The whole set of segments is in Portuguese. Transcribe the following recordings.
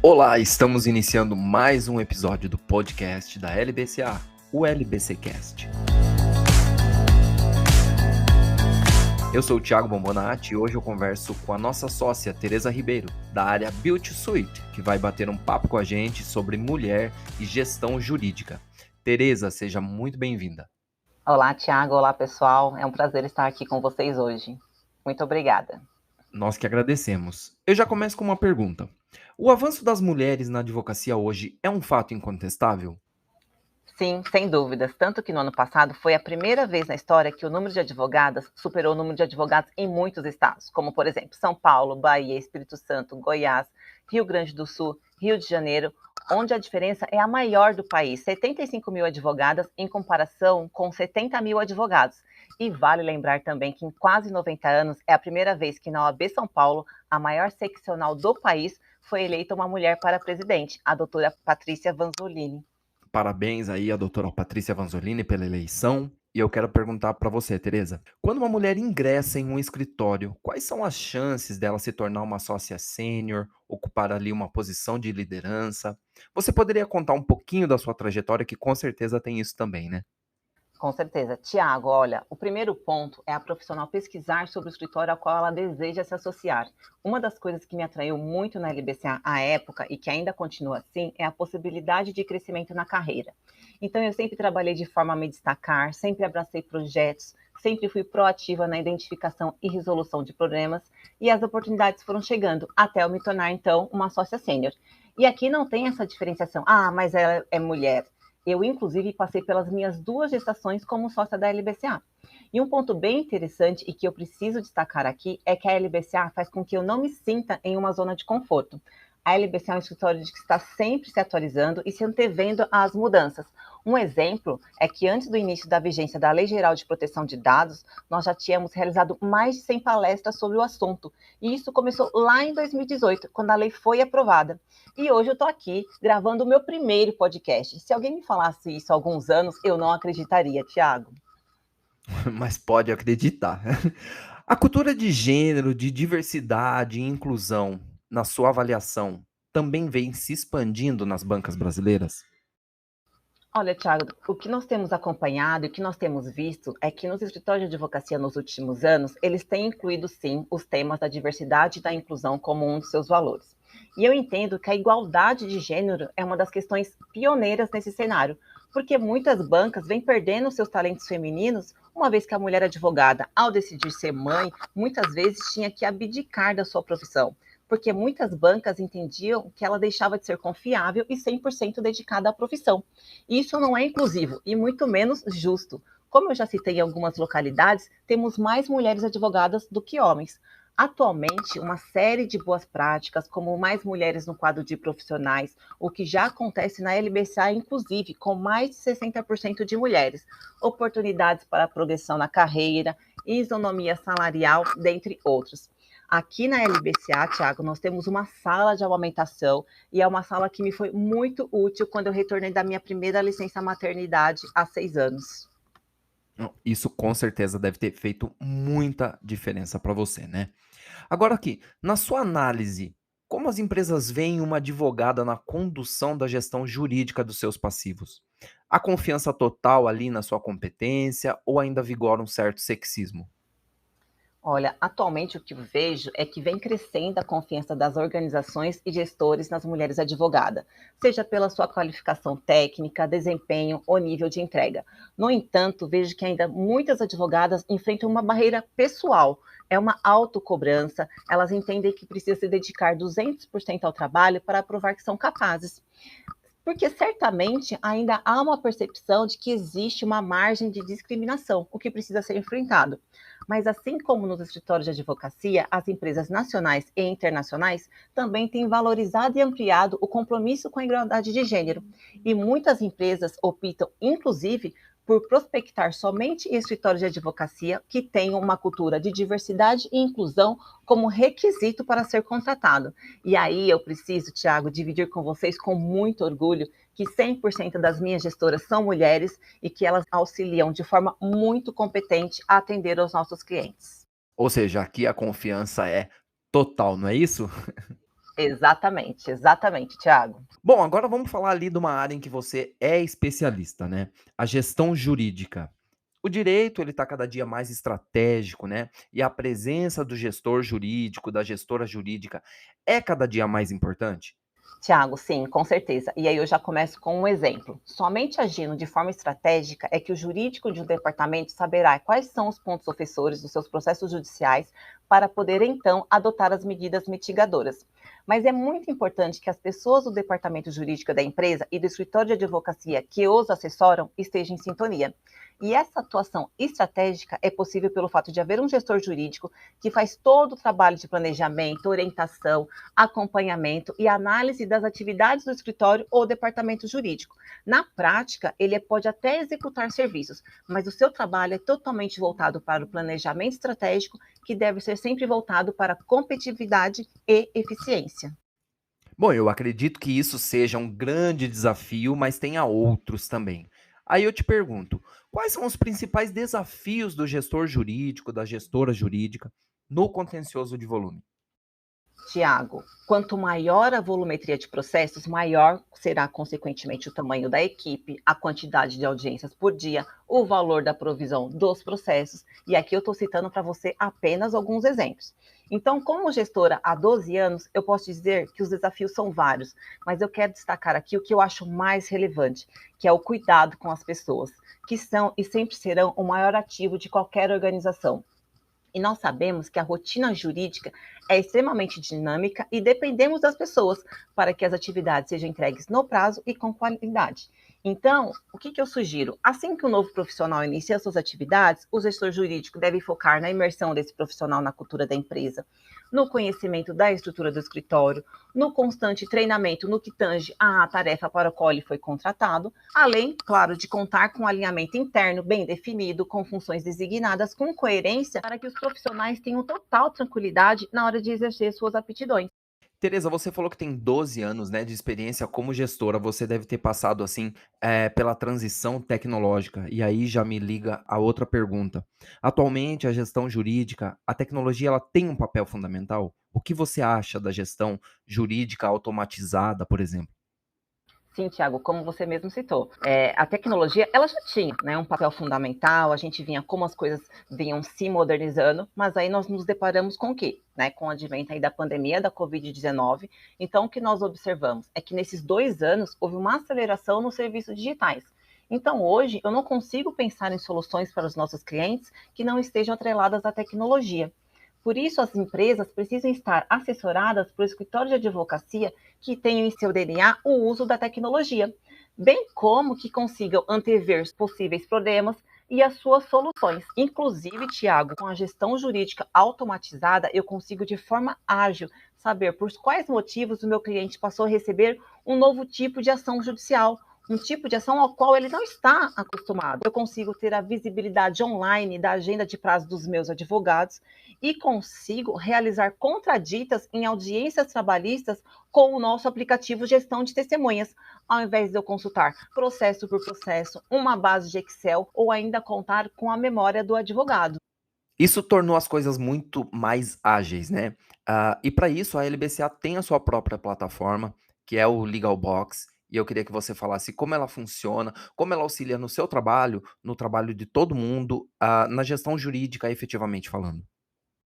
Olá, estamos iniciando mais um episódio do podcast da LBCA, o LBCcast. Eu sou o Thiago Bombonati e hoje eu converso com a nossa sócia Tereza Ribeiro, da área Beauty Suite, que vai bater um papo com a gente sobre mulher e gestão jurídica. Tereza, seja muito bem-vinda. Olá, Thiago. Olá, pessoal. É um prazer estar aqui com vocês hoje. Muito obrigada. Nós que agradecemos. Eu já começo com uma pergunta. O avanço das mulheres na advocacia hoje é um fato incontestável? Sim, sem dúvidas. Tanto que no ano passado foi a primeira vez na história que o número de advogadas superou o número de advogados em muitos estados, como, por exemplo, São Paulo, Bahia, Espírito Santo, Goiás, Rio Grande do Sul, Rio de Janeiro, onde a diferença é a maior do país, 75 mil advogadas em comparação com 70 mil advogados. E vale lembrar também que em quase 90 anos é a primeira vez que na OAB São Paulo, a maior seccional do país, foi eleita uma mulher para presidente, a doutora Patrícia Vanzolini. Parabéns aí à doutora Patrícia Vanzolini pela eleição. E eu quero perguntar para você, Tereza. Quando uma mulher ingressa em um escritório, quais são as chances dela se tornar uma sócia sênior, ocupar ali uma posição de liderança? Você poderia contar um pouquinho da sua trajetória, que com certeza tem isso também, né? Com certeza. Tiago, olha, o primeiro ponto é a profissional pesquisar sobre o escritório ao qual ela deseja se associar. Uma das coisas que me atraiu muito na LBCA à época e que ainda continua assim é a possibilidade de crescimento na carreira. Então, eu sempre trabalhei de forma a me destacar, sempre abracei projetos, sempre fui proativa na identificação e resolução de problemas e as oportunidades foram chegando até eu me tornar, então, uma sócia sênior. E aqui não tem essa diferenciação. Ah, mas ela é mulher. Eu, inclusive, passei pelas minhas 2 gestações como sócia da LBCA. E um ponto bem interessante e que eu preciso destacar aqui é que a LBCA faz com que eu não me sinta em uma zona de conforto. A LBCA é um escritório que está sempre se atualizando e se antevendo às mudanças. Um exemplo é que antes do início da vigência da Lei Geral de Proteção de Dados, nós já tínhamos realizado mais de 100 palestras sobre o assunto. E isso começou lá em 2018, quando a lei foi aprovada. E hoje eu estou aqui gravando o meu primeiro podcast. Se alguém me falasse isso há alguns anos, eu não acreditaria, Thiago. Mas pode acreditar. A cultura de gênero, de diversidade e inclusão, na sua avaliação, também vem se expandindo nas bancas brasileiras? Olha, Thiago, o que nós temos acompanhado e o que nós temos visto é que nos escritórios de advocacia nos últimos anos, eles têm incluído, sim, os temas da diversidade e da inclusão como um dos seus valores. E eu entendo que a igualdade de gênero é uma das questões pioneiras nesse cenário, porque muitas bancas vêm perdendo seus talentos femininos, uma vez que a mulher advogada, ao decidir ser mãe, muitas vezes tinha que abdicar da sua profissão, porque muitas bancas entendiam que ela deixava de ser confiável e 100% dedicada à profissão. Isso não é inclusivo e muito menos justo. Como eu já citei em algumas localidades, temos mais mulheres advogadas do que homens. Atualmente, uma série de boas práticas, como mais mulheres no quadro de profissionais, o que já acontece na LBCA, inclusive, com mais de 60% de mulheres, oportunidades para progressão na carreira, isonomia salarial, dentre outros. Aqui na LBCA, Thiago, nós temos uma sala de amamentação e é uma sala que me foi muito útil quando eu retornei da minha primeira licença maternidade há 6 anos. Não, isso com certeza deve ter feito muita diferença para você, né? Agora aqui, na sua análise, como as empresas veem uma advogada na condução da gestão jurídica dos seus passivos? Há confiança total ali na sua competência ou ainda vigora um certo sexismo? Olha, atualmente o que eu vejo é que vem crescendo a confiança das organizações e gestores nas mulheres advogadas, seja pela sua qualificação técnica, desempenho ou nível de entrega. No entanto, vejo que ainda muitas advogadas enfrentam uma barreira pessoal, é uma autocobrança, elas entendem que precisa se dedicar 200% ao trabalho para provar que são capazes. Porque certamente ainda há uma percepção de que existe uma margem de discriminação, o que precisa ser enfrentado. Mas assim como nos escritórios de advocacia, as empresas nacionais e internacionais também têm valorizado e ampliado o compromisso com a igualdade de gênero. E muitas empresas optam, inclusive, por prospectar somente escritórios de advocacia que tenham uma cultura de diversidade e inclusão como requisito para ser contratado. E aí eu preciso, Thiago, dividir com vocês com muito orgulho que 100% das minhas gestoras são mulheres e que elas auxiliam de forma muito competente a atender aos nossos clientes. Ou seja, aqui a confiança é total, não é isso? Exatamente, Tiago. Bom, agora vamos falar ali de uma área em que você é especialista, né? A gestão jurídica. O direito, ele está cada dia mais estratégico, né? E a presença do gestor jurídico, da gestora jurídica, é cada dia mais importante? Tiago, sim, com certeza. E aí eu já começo com um exemplo. Somente agindo de forma estratégica é que o jurídico de um departamento saberá quais são os pontos ofensores dos seus processos judiciais para poder então adotar as medidas mitigadoras. Mas é muito importante que as pessoas do departamento jurídico da empresa e do escritório de advocacia que os assessoram estejam em sintonia. E essa atuação estratégica é possível pelo fato de haver um gestor jurídico que faz todo o trabalho de planejamento, orientação, acompanhamento e análise das atividades do escritório ou departamento jurídico. Na prática, ele pode até executar serviços, mas o seu trabalho é totalmente voltado para o planejamento estratégico, que deve ser sempre voltado para competitividade e eficiência. Bom, eu acredito que isso seja um grande desafio, mas tenha outros também. Aí eu te pergunto, quais são os principais desafios do gestor jurídico, da gestora jurídica, no contencioso de volume? Tiago, quanto maior a volumetria de processos, maior será, consequentemente, o tamanho da equipe, a quantidade de audiências por dia, o valor da provisão dos processos. E aqui eu estou citando para você apenas alguns exemplos. Então, como gestora há 12 anos, eu posso dizer que os desafios são vários, mas eu quero destacar aqui o que eu acho mais relevante, que é o cuidado com as pessoas, que são e sempre serão o maior ativo de qualquer organização. E nós sabemos que a rotina jurídica é extremamente dinâmica e dependemos das pessoas para que as atividades sejam entregues no prazo e com qualidade. Então, o que eu sugiro? Assim que o novo profissional inicia suas atividades, o gestor jurídico deve focar na imersão desse profissional na cultura da empresa, no conhecimento da estrutura do escritório, no constante treinamento no que tange à tarefa para a qual ele foi contratado, além, claro, de contar com um alinhamento interno bem definido, com funções designadas, com coerência, para que os profissionais tenham total tranquilidade na hora de exercer suas aptidões. Tereza, você falou que tem 12 anos, né, de experiência como gestora. Você deve ter passado, assim, pela transição tecnológica. E aí já me liga a outra pergunta. Atualmente, a gestão jurídica, a tecnologia, ela tem um papel fundamental? O que você acha da gestão jurídica automatizada, por exemplo? Sim, Tiago, como você mesmo citou, a tecnologia ela já tinha, né, um papel fundamental. A gente vinha como as coisas vinham se modernizando, mas aí nós nos deparamos com o quê? Né, com o advento aí da pandemia da Covid-19. Então, o que nós observamos é que nesses 2 anos houve uma aceleração nos serviços digitais. Então, hoje, eu não consigo pensar em soluções para os nossos clientes que não estejam atreladas à tecnologia. Por isso, as empresas precisam estar assessoradas por escritório de advocacia que tenham em seu DNA o uso da tecnologia, bem como que consigam antever os possíveis problemas e as suas soluções. Inclusive, Tiago, com a gestão jurídica automatizada, eu consigo de forma ágil saber por quais motivos o meu cliente passou a receber um novo tipo de ação judicial, um tipo de ação ao qual ele não está acostumado. Eu consigo ter a visibilidade online da agenda de prazo dos meus advogados e consigo realizar contraditas em audiências trabalhistas com o nosso aplicativo Gestão de Testemunhas, ao invés de eu consultar processo por processo, uma base de Excel ou ainda contar com a memória do advogado. Isso tornou as coisas muito mais ágeis, né. E para isso a LBCA tem a sua própria plataforma, que é o Legal Box, e eu queria que você falasse como ela funciona, como ela auxilia no seu trabalho, no trabalho de todo mundo, na gestão jurídica efetivamente falando.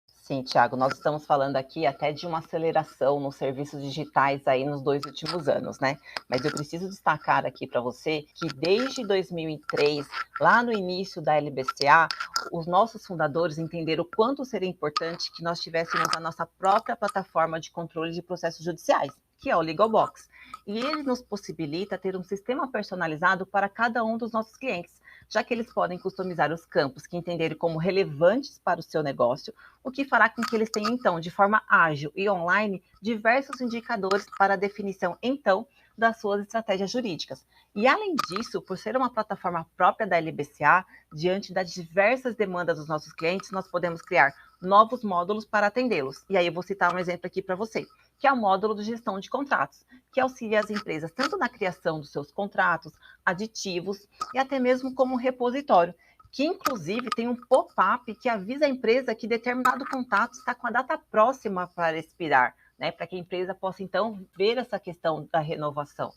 Sim, Tiago, nós estamos falando aqui até de uma aceleração nos serviços digitais aí nos 2 últimos anos, né? Mas eu preciso destacar aqui para você que desde 2003, lá no início da LBCA, os nossos fundadores entenderam o quanto seria importante que nós tivéssemos a nossa própria plataforma de controle de processos judiciais, que é o Legal Box. E ele nos possibilita ter um sistema personalizado para cada um dos nossos clientes, já que eles podem customizar os campos que entenderem como relevantes para o seu negócio, o que fará com que eles tenham, então, de forma ágil e online, diversos indicadores para a definição, então, das suas estratégias jurídicas. E, além disso, por ser uma plataforma própria da LBCA, diante das diversas demandas dos nossos clientes, nós podemos criar novos módulos para atendê-los. E aí eu vou citar um exemplo aqui para você, que é o módulo de gestão de contratos, que auxilia as empresas tanto na criação dos seus contratos, aditivos e até mesmo como um repositório, que inclusive tem um pop-up que avisa a empresa que determinado contato está com a data próxima para expirar, né, para que a empresa possa, então, ver essa questão da renovação.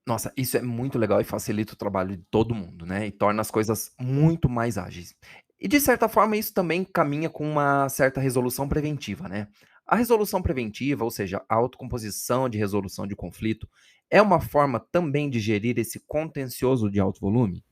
Nossa, isso é muito legal e facilita o trabalho de todo mundo, né, e torna as coisas muito mais ágeis. E de certa forma isso também caminha com uma certa resolução preventiva, né. A resolução preventiva, ou seja, a autocomposição de resolução de conflito, é uma forma também de gerir esse contencioso de alto volume?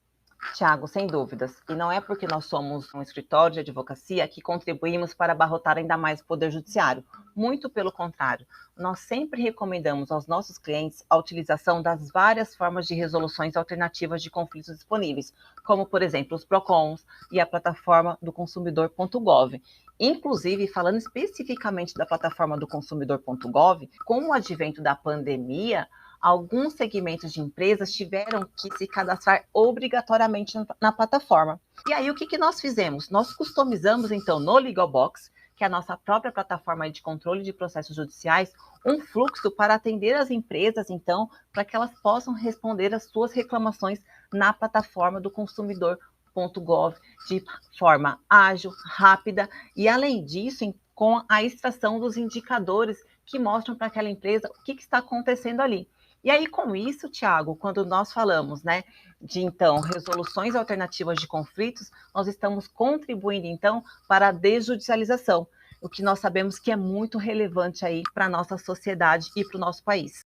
Tiago, sem dúvidas. E não é porque nós somos um escritório de advocacia que contribuímos para abarrotar ainda mais o Poder Judiciário. Muito pelo contrário, nós sempre recomendamos aos nossos clientes a utilização das várias formas de resoluções alternativas de conflitos disponíveis, como, por exemplo, os PROCONs e a plataforma do consumidor.gov. Inclusive, falando especificamente da plataforma do consumidor.gov, com o advento da pandemia, alguns segmentos de empresas tiveram que se cadastrar obrigatoriamente na plataforma. E aí, o que nós fizemos? Nós customizamos, então, no Legal Box, que é a nossa própria plataforma de controle de processos judiciais, um fluxo para atender as empresas, então, para que elas possam responder às suas reclamações na plataforma do consumidor.gov de forma ágil, rápida e, além disso, com a extração dos indicadores que mostram para aquela empresa o que está acontecendo ali. E aí, com isso, Tiago, quando nós falamos, né, de então resoluções alternativas de conflitos, nós estamos contribuindo então para a desjudicialização, o que nós sabemos que é muito relevante aí para a nossa sociedade e para o nosso país.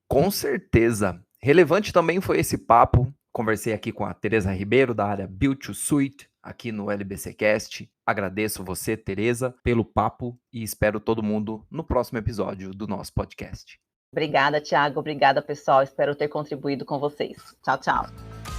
Com certeza. Relevante também foi esse papo. Conversei aqui com a Tereza Ribeiro, da área Build to Suite, aqui no LBC Cast. Agradeço você, Tereza, pelo papo e espero todo mundo no próximo episódio do nosso podcast. Obrigada, Tiago. Obrigada, pessoal. Espero ter contribuído com vocês. Tchau, tchau.